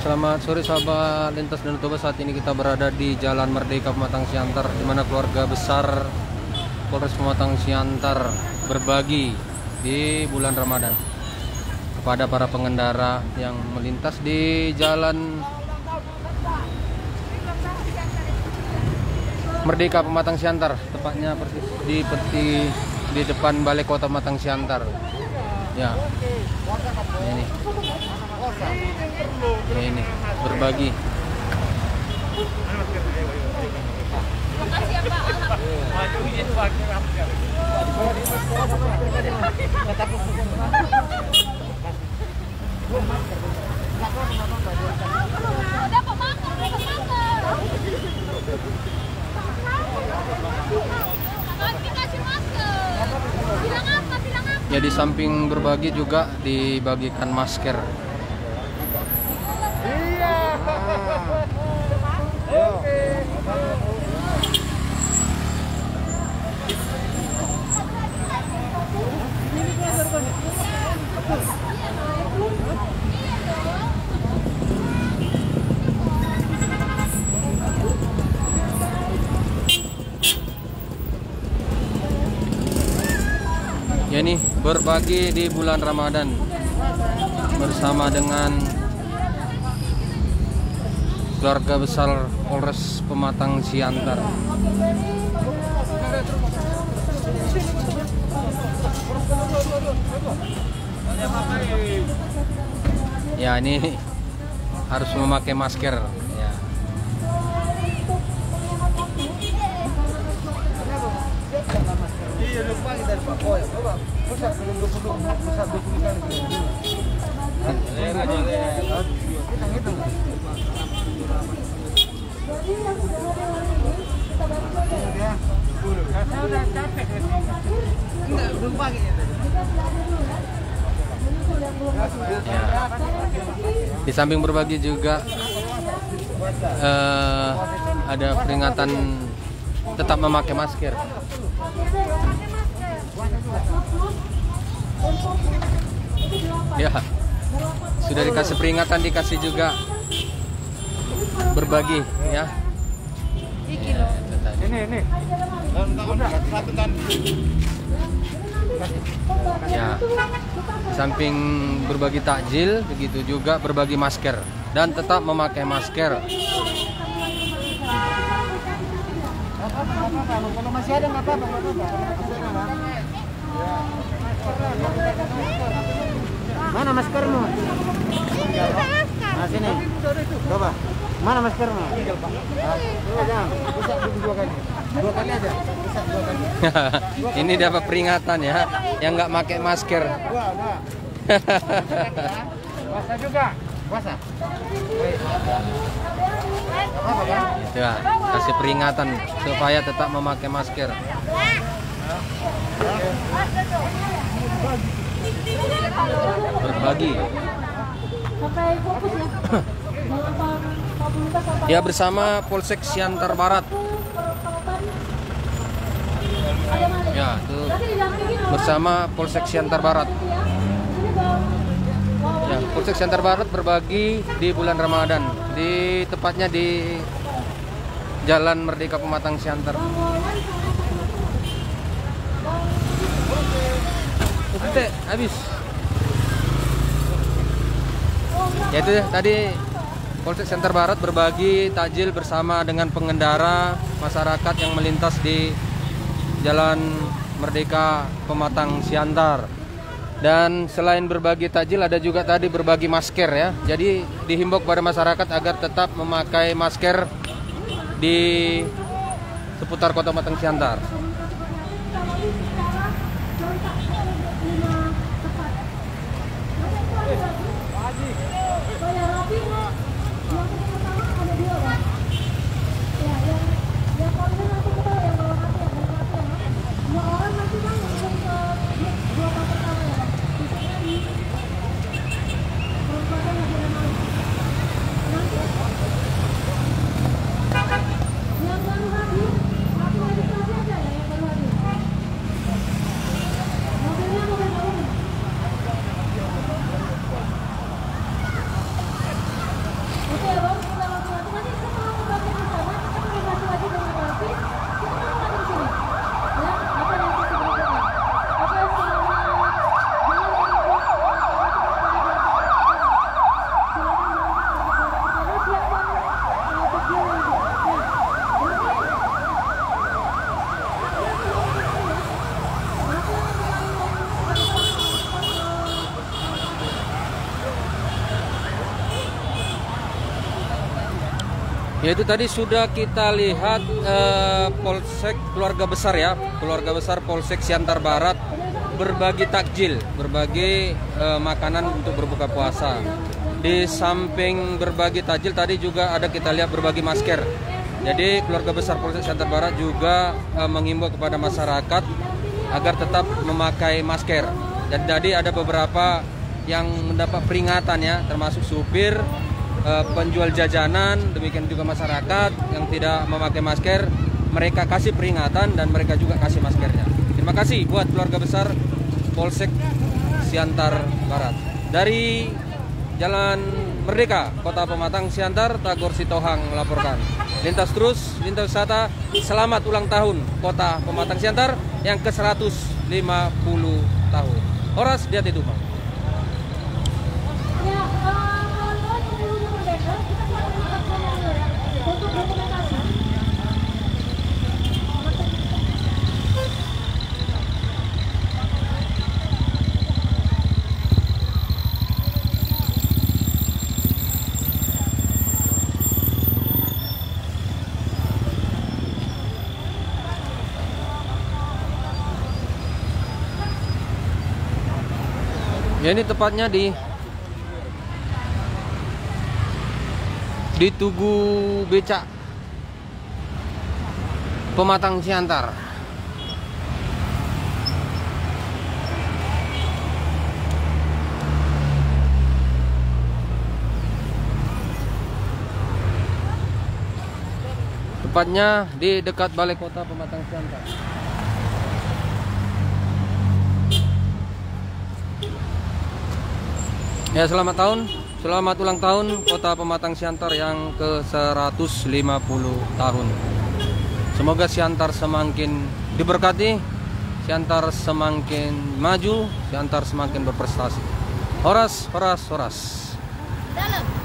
Selamat sore sahabat lintas dan toba. Saat ini kita berada di Jalan Merdeka Pematang Siantar, di mana keluarga besar Polres Pematang Siantar berbagi di bulan Ramadan kepada para pengendara yang melintas di Jalan Merdeka Pematang Siantar, tepatnya persis di depan Balai Kota Pematang Siantar. Ya, ini berbagi. Makasih ya Pak. Ya, di samping berbagi juga dibagikan masker. Ya, ini berbagi di bulan Ramadan bersama dengan keluarga besar Polres Pematang Siantar. Ya, ini harus memakai masker. Ya. Di samping berbagi juga ada peringatan tetap memakai masker. Ya, sudah dikasih peringatan, dikasih juga berbagi ya. Ini. Ya, di samping berbagi takjil, begitu juga berbagi masker dan tetap memakai masker. Kalau masih ada nggak apa-apa. Mana maskermu? Nah, sini. Coba. Mana maskermu? Jangan. Bisa dua kali. Dua kali aja. Bisa dua kali. Ini dapat peringatan ya, yang nggak pakai masker. Dua. Puasa juga. Puasa. Ya, kasih peringatan supaya tetap memakai masker. Berbagi. Ya, bersama Polsek Siantar Barat. Ya, itu bersama Polsek Siantar Barat. Ya, Polsek Siantar Barat berbagi di bulan Ramadan, tepatnya di Jalan Merdeka Pematang Siantar. Oke, habis. Ya, itu ya, tadi Polsek Siantar Barat berbagi takjil bersama dengan pengendara masyarakat yang melintas di Jalan Merdeka Pematang Siantar. Dan selain berbagi takjil, ada juga tadi berbagi masker ya. Jadi dihimbau kepada masyarakat agar tetap memakai masker di seputar Kota Pematang Siantar. Yaitu tadi sudah kita lihat Polsek keluarga besar ya, keluarga besar Polsek Siantar Barat berbagi takjil, berbagi makanan untuk berbuka puasa. Di samping berbagi takjil tadi juga ada kita lihat berbagi masker. Jadi keluarga besar Polsek Siantar Barat juga mengimbau kepada masyarakat agar tetap memakai masker. Dan tadi ada beberapa yang mendapat peringatan ya, termasuk supir, penjual jajanan, demikian juga masyarakat yang tidak memakai masker, mereka kasih peringatan dan mereka juga kasih maskernya. Terima kasih buat keluarga besar Polsek Siantar Barat. Dari Jalan Merdeka, Kota Pematang Siantar, Tagor Sitohang melaporkan. Lintas terus, lintas wisata, selamat ulang tahun Kota Pematang Siantar yang ke-150 tahun. Horas di hati Tumpang. Ya, ini tepatnya di Tugu Becak Pematang Siantar. Tepatnya di dekat Balai Kota Pematang Siantar. Ya, selamat ulang tahun Kota Pematang Siantar yang ke-150 tahun. Semoga Siantar semakin diberkati, Siantar semakin maju, Siantar semakin berprestasi. Horas. Dalam.